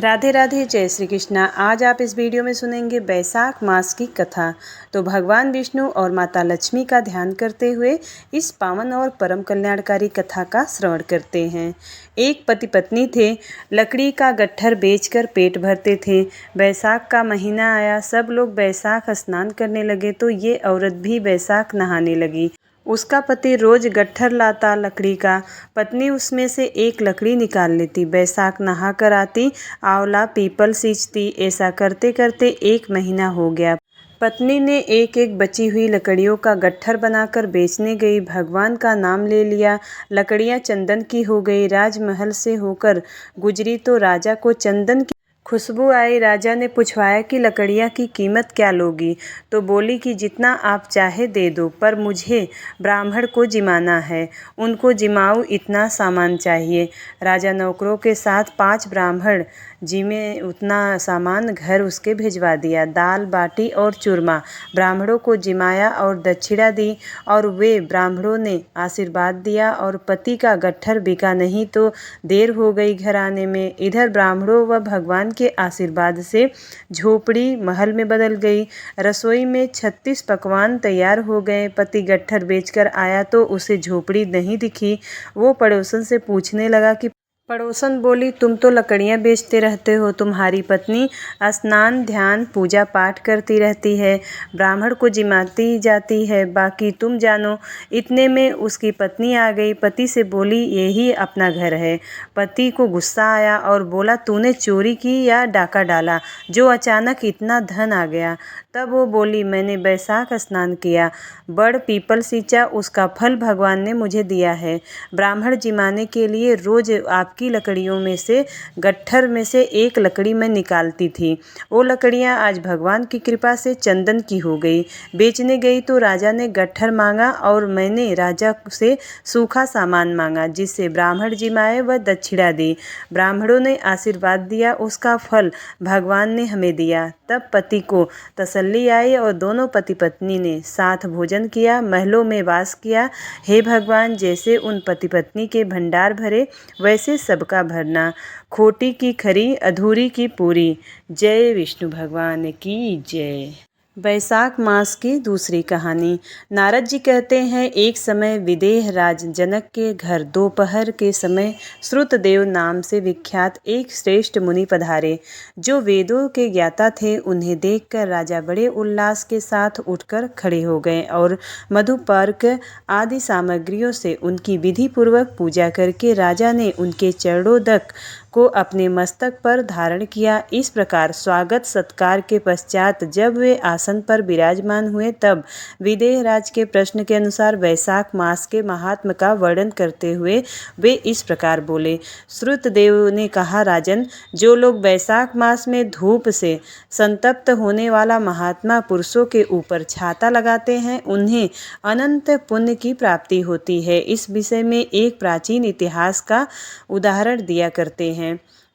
राधे राधे, जय श्री कृष्णा। आज आप इस वीडियो में सुनेंगे बैसाख मास की कथा। तो भगवान विष्णु और माता लक्ष्मी का ध्यान करते हुए इस पावन और परम कल्याणकारी कथा का श्रवण करते हैं। एक पति पत्नी थे, लकड़ी का गट्ठर बेचकर पेट भरते थे। बैसाख का महीना आया, सब लोग बैसाख स्नान करने लगे तो ये औरत भी बैसाख नहाने लगी। उसका पति रोज गट्ठर लाता लकड़ी का, पत्नी उसमें से एक लकड़ी निकाल लेती। बैसाख नहा कर आती, आंवला पीपल सींचती। ऐसा करते करते एक महीना हो गया। पत्नी ने एक एक बची हुई लकड़ियों का गट्ठर बनाकर बेचने गई। भगवान का नाम ले लिया। लकड़ियां चंदन की हो गई। राजमहल से होकर गुजरी तो राजा को चंदन की खुशबू आई। राजा ने पूछवाया कि लकड़ियाँ की कीमत क्या लोगी? तो बोली कि जितना आप चाहे दे दो, पर मुझे ब्राह्मण को जिमाना है, उनको जिमाऊँ इतना सामान चाहिए। राजा नौकरों के साथ 5 ब्राह्मण जिमे उतना सामान घर उसके भिजवा दिया। दाल बाटी और चूरमा ब्राह्मणों को जिमाया और दक्षिणा दी, और वे ब्राह्मणों ने आशीर्वाद दिया। और पति का गट्ठर बिका नहीं तो देर हो गई घर आने में। इधर ब्राह्मणों व भगवान के आशीर्वाद से झोपड़ी महल में बदल गई। रसोई में 36 पकवान तैयार हो गए। पति गट्ठर बेचकर आया तो उसे झोपड़ी नहीं दिखी। वो पड़ोसन से पूछने लगा कि पड़ोसन बोली, तुम तो लकड़ियाँ बेचते रहते हो, तुम्हारी पत्नी स्नान ध्यान पूजा पाठ करती रहती है, ब्राह्मण को जिमाती जाती है, बाकी तुम जानो। इतने में उसकी पत्नी आ गई। पति से बोली, यही अपना घर है। पति को गुस्सा आया और बोला, तूने चोरी की या डाका डाला जो अचानक इतना धन आ गया? तब वो बोली, मैंने बैसाख स्नान किया, बड़ पीपल सींचा, उसका फल भगवान ने मुझे दिया है। ब्राह्मण जिमाने के लिए रोज आपकी लकड़ियों में से गट्ठर में से एक लकड़ी मैं निकालती थी। वो लकड़ियाँ आज भगवान की कृपा से चंदन की हो गई। बेचने गई तो राजा ने गट्ठर मांगा और मैंने राजा से सूखा सामान मांगा, जिससे ब्राह्मण जिमाए व दक्षिणा दी। ब्राह्मणों ने आशीर्वाद दिया, उसका फल भगवान ने हमें दिया। तब पति को तसल्ली आई और दोनों पति पत्नी ने साथ भोजन किया, महलों में वास किया। हे भगवान, जैसे उन पति पत्नी के भंडार भरे, वैसे सबका भरना। खोटी की खरी, अधूरी की पूरी। जय विष्णु भगवान की जय। बैसाख मास की दूसरी कहानी। नारद जी कहते हैं, एक समय विदेह राज जनक के घर दोपहर के समय श्रुतदेव नाम से विख्यात एक श्रेष्ठ मुनि पधारे, जो वेदों के ज्ञाता थे। उन्हें देखकर राजा बड़े उल्लास के साथ उठकर खड़े हो गए और मधुपर्क आदि सामग्रियों से उनकी विधि पूर्वक पूजा करके राजा ने उनके चरणोदक को अपने मस्तक पर धारण किया। इस प्रकार स्वागत सत्कार के पश्चात जब वे आसन पर विराजमान हुए, तब विदेह राज के प्रश्न के अनुसार वैशाख मास के महात्म का वर्णन करते हुए वे इस प्रकार बोले। श्रुतदेव ने कहा, राजन, जो लोग वैशाख मास में धूप से संतप्त होने वाला महात्मा पुरुषों के ऊपर छाता लगाते हैं, उन्हें अनंत पुण्य की प्राप्ति होती है। इस विषय में एक प्राचीन इतिहास का उदाहरण दिया करते हैं।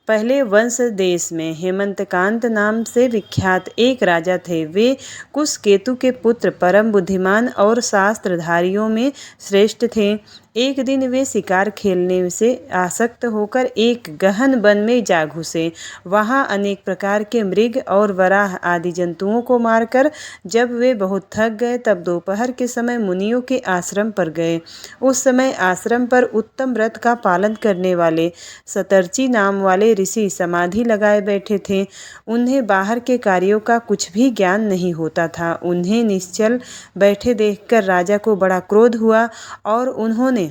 पहले वंश देश में हेमंतकांत नाम से विख्यात एक राजा थे। वे कुशकेतु के पुत्र, परम बुद्धिमान और शास्त्रधारियों में श्रेष्ठ थे। एक दिन वे शिकार खेलने से आसक्त होकर एक गहन वन में जा घुसे। वहां अनेक प्रकार के मृग और वराह आदि जंतुओं को मारकर जब वे बहुत थक गए, तब दोपहर के समय मुनियों के आश्रम पर गए। उस समय आश्रम पर उत्तम व्रत का पालन करने वाले सतर्ची नाम वाले ऋषि समाधि लगाए बैठे थे। उन्हें बाहर के कार्यों का कुछ भी ज्ञान नहीं होता था। उन्हें निश्चल बैठे देखकर राजा को बड़ा क्रोध हुआ और उन्होंने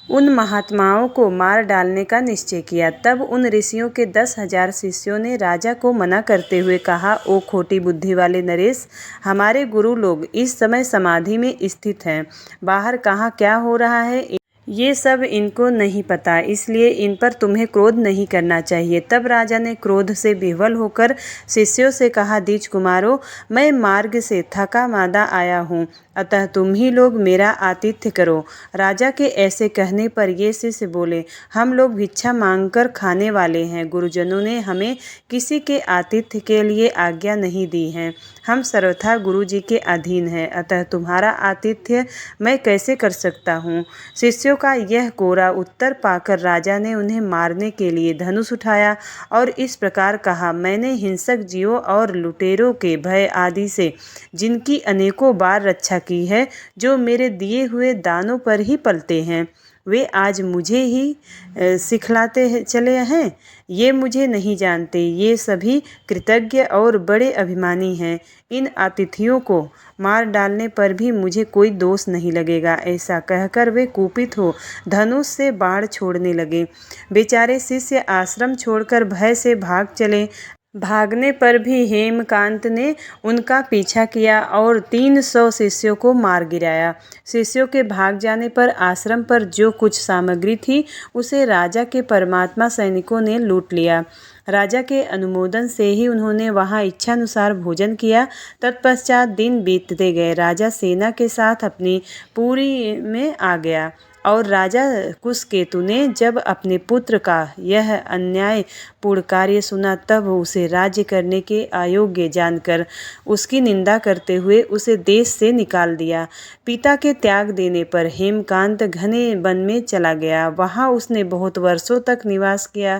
उन महात्माओं को मार डालने का निश्चय किया। तब उन ऋषियों के 10,000 शिष्यों ने राजा को मना करते हुए कहा, ओ खोटी बुद्धि वाले नरेश, हमारे गुरु लोग इस समय समाधि में स्थित हैं। बाहर कहाँ क्या हो रहा है ये सब इनको नहीं पता, इसलिए इन पर तुम्हें क्रोध नहीं करना चाहिए। तब राजा ने क्रोध से विह्वल होकर शिष्यों से कहा, द्विज कुमारों, मैं मार्ग से थका मादा आया हूँ, अतः तुम ही लोग मेरा आतिथ्य करो। राजा के ऐसे कहने पर ये शिष्य बोले, हम लोग भिक्षा मांगकर खाने वाले हैं। गुरुजनों ने हमें किसी के आतिथ्य के लिए आज्ञा नहीं दी है। हम सर्वथा गुरु जी के अधीन हैं, अतः तुम्हारा आतिथ्य मैं कैसे कर सकता हूँ। शिष्यों का यह कोरा उत्तर पाकर राजा ने उन्हें मारने के लिए धनुष उठाया और इस प्रकार कहा, मैंने हिंसक जीवों और लुटेरों के भय आदि से जिनकी अनेकों बार रक्षा की है, जो मेरे दिए हुए दानों पर ही पलते हैं, वे आज मुझे ही सिखलाते चले हैं। ये मुझे नहीं जानते, ये सभी कृतज्ञ और बड़े अभिमानी हैं। इन अतिथियों को मार डालने पर भी मुझे कोई दोष नहीं लगेगा। ऐसा कहकर वे कुपित हो धनुष से बाण छोड़ने लगे। बेचारे शिष्य आश्रम छोड़कर भय से भाग चले। भागने पर भी हेमकांत ने उनका पीछा किया और 300 शिष्यों को मार गिराया। शिष्यों के भाग जाने पर आश्रम पर जो कुछ सामग्री थी उसे राजा के परमात्मा सैनिकों ने लूट लिया। राजा के अनुमोदन से ही उन्होंने वहां इच्छानुसार भोजन किया। तत्पश्चात दिन बीतते गए। राजा सेना के साथ अपनी पुरी में आ गया और राजा कुशकेतु ने जब अपने पुत्र का यह अन्यायपूर्ण कार्य सुना, तब उसे राज्य करने के अयोग्य जानकर उसकी निंदा करते हुए उसे देश से निकाल दिया। पिता के त्याग देने पर हेमकांत घने वन में चला गया। वहां उसने बहुत वर्षों तक निवास किया।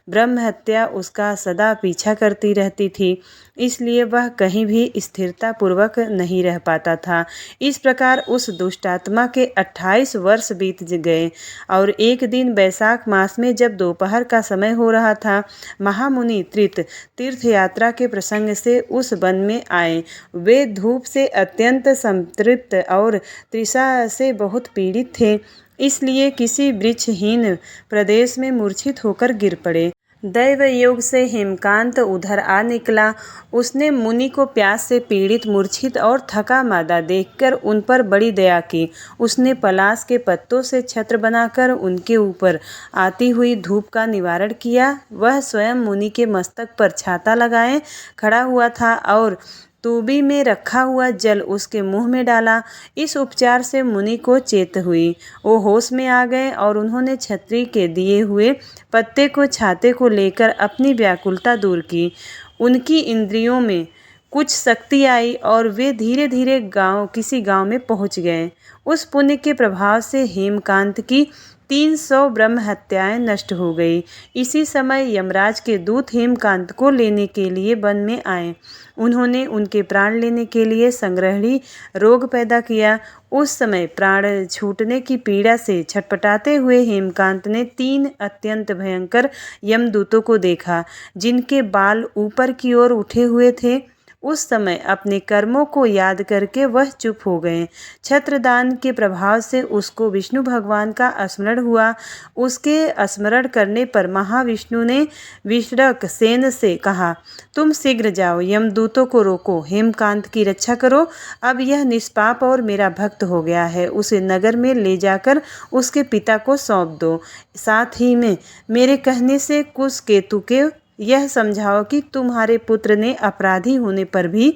ब्रह्म हत्या उसका सदा पीछा करती रहती थी, इसलिए वह कहीं भी स्थिरता पूर्वक नहीं रह पाता था। इस प्रकार उस दुष्टात्मा के 28 वर्ष बीत गए और एक दिन बैसाख मास में जब दोपहर का समय हो रहा था, महामुनि त्रित तीर्थ यात्रा के प्रसंग से उस वन में आए। वे धूप से अत्यंत संतृप्त और तृषा से बहुत पीड़ित थे, इसलिए किसी वृक्षहीन प्रदेश में मूर्छित होकर गिर पड़े। दैव योग से हेमकांत उधर आ निकला। उसने मुनि को प्यास से पीड़ित, मूर्छित और थका मादा देखकर उन पर बड़ी दया की। उसने पलाश के पत्तों से छत्र बनाकर उनके ऊपर आती हुई धूप का निवारण किया। वह स्वयं मुनि के मस्तक पर छाता लगाए खड़ा हुआ था और तूबी में रखा हुआ जल उसके मुंह में डाला। इस उपचार से मुनि को चेत हुई। वो होश में आ गए और उन्होंने छत्री के दिए हुए पत्ते को छाते को लेकर अपनी व्याकुलता दूर की। उनकी इंद्रियों में कुछ शक्ति आई और वे धीरे धीरे किसी गांव में पहुंच गए। उस पुण्य के प्रभाव से हेमकांत की 300 ब्रह्म हत्याएं नष्ट हो गई। इसी समय यमराज के दूत हेमकांत को लेने के लिए वन में आए। उन्होंने उनके प्राण लेने के लिए संग्रहणी रोग पैदा किया। उस समय प्राण छूटने की पीड़ा से छटपटाते हुए हेमकांत ने 3 अत्यंत भयंकर यमदूतों को देखा, जिनके बाल ऊपर की ओर उठे हुए थे। उस समय अपने कर्मों को याद करके वह चुप हो गए। छत्रदान के प्रभाव से उसको विष्णु भगवान का स्मरण हुआ। उसके स्मरण करने पर महाविष्णु ने विष्णक सेन से कहा, तुम शीघ्र जाओ, यमदूतों को रोको, हेमकांत की रक्षा करो। अब यह निष्पाप और मेरा भक्त हो गया है। उसे नगर में ले जाकर उसके पिता को सौंप दो। साथ ही में मेरे कहने से कुशकेतु के यह समझाओ कि तुम्हारे पुत्र ने अपराधी होने पर भी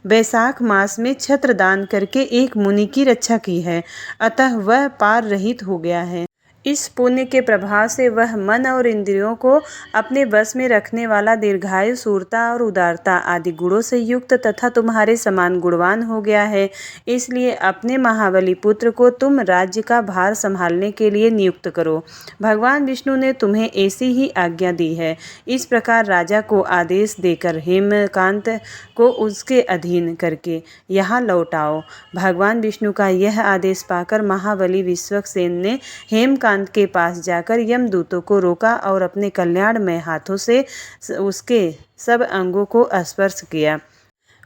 बैसाख मास में छत्र दान करके एक मुनि की रक्षा की है, अतः वह पार रहित हो गया है। इस पुण्य के प्रभाव से वह मन और इंद्रियों को अपने बस में रखने वाला, दीर्घायु, शूरता और उदारता आदि गुणों से युक्त तथा तुम्हारे समान गुणवान हो गया है। इसलिए अपने महाबली पुत्र को तुम राज्य का भार संभालने के लिए नियुक्त करो। भगवान विष्णु ने तुम्हें ऐसी ही आज्ञा दी है। इस प्रकार राजा को आदेश देकर हेमकांत को उसके अधीन करके यहाँ लौट आओ। भगवान विष्णु का यह आदेश पाकर महाबली विश्वक्सेन ने हेमकांत के पास जाकर यमदूतों को रोका और अपने कल्याणमय हाथों से उसके सब अंगों को स्पर्श किया।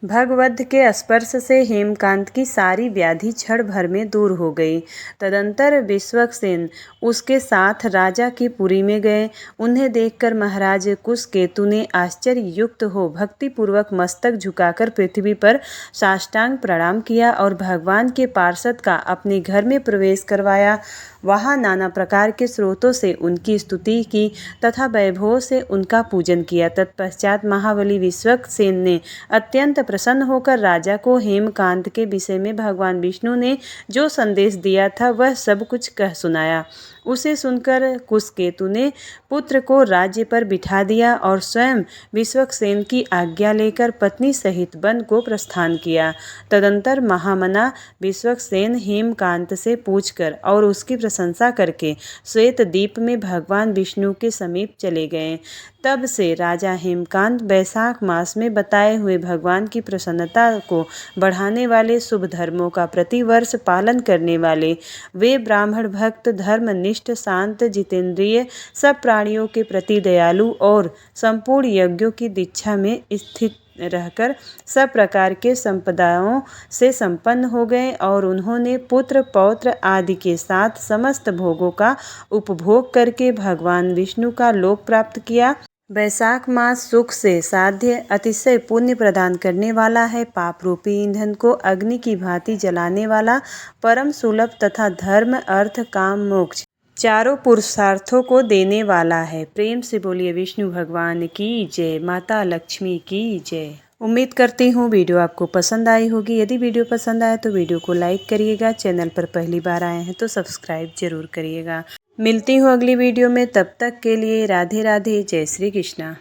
भगवद् के स्पर्श से हेमकांत की सारी व्याधि क्षण भर में दूर हो गई। तदंतर विश्वक्सेन उसके साथ राजा की पुरी में गए। उन्हें देखकर महाराज कुशकेतु ने आश्चर्य युक्त हो भक्तिपूर्वक मस्तक झुकाकर पृथ्वी पर साष्टांग प्रणाम किया और भगवान के पार्षद का अपने घर में प्रवेश करवाया। वहाँ नाना प्रकार के स्रोतों से उनकी स्तुति की तथा वैभव से उनका पूजन किया। तत्पश्चात महाबली विश्वक्सेन ने अत्यंत प्रसन्न होकर राजा को हेमकांत के विषय में भगवान विष्णु ने जो संदेश दिया था वह सब कुछ कह सुनाया। उसे सुनकर कुशकेतु ने पुत्र को राज्य पर बिठा दिया और स्वयं विश्वक्सेन की आज्ञा लेकर पत्नी सहित वन को प्रस्थान किया। तदंतर महामना विश्वक्सेन हेमकांत से पूछकर और उसकी प्रशंसा करके श्वेत द्वीप में भगवान विष्णु के समीप चले गए। तब से राजा हेमकांत वैशाख मास में बताए हुए भगवान की प्रसन्नता को बढ़ाने वाले शुभ धर्मों का प्रतिवर्ष पालन करने वाले वे ब्राह्मण भक्त, धर्मनिष्ठ, शांत, जितेंद्रिय, सब प्राणियों के प्रति दयालु और संपूर्ण यज्ञों की दीक्षा में स्थित रहकर सब प्रकार के संपदाओं से संपन्न हो गए और उन्होंने पुत्र, पौत्र आदि के साथ समस्त भोगों का उपभोग करके भगवान विष्णु का लोक प्राप्त किया। वैशाख मास सुख से साध्य, अतिशय पुण्य प्रदान करने वाला है। पाप रूपी ईंधन को अग्नि की भांति जलाने वाला, परम सुलभ तथा धर्म, अर्थ, काम, मोक्ष चारों पुरुषार्थों को देने वाला है। प्रेम से बोलिए विष्णु भगवान की जय, माता लक्ष्मी की जय। उम्मीद करती हूँ वीडियो आपको पसंद आई होगी। यदि वीडियो पसंद आए तो वीडियो को लाइक करिएगा। चैनल पर पहली बार आए हैं तो सब्सक्राइब जरूर करिएगा। मिलती हूँ अगली वीडियो में, तब तक के लिए राधे राधे, जय श्री कृष्णा।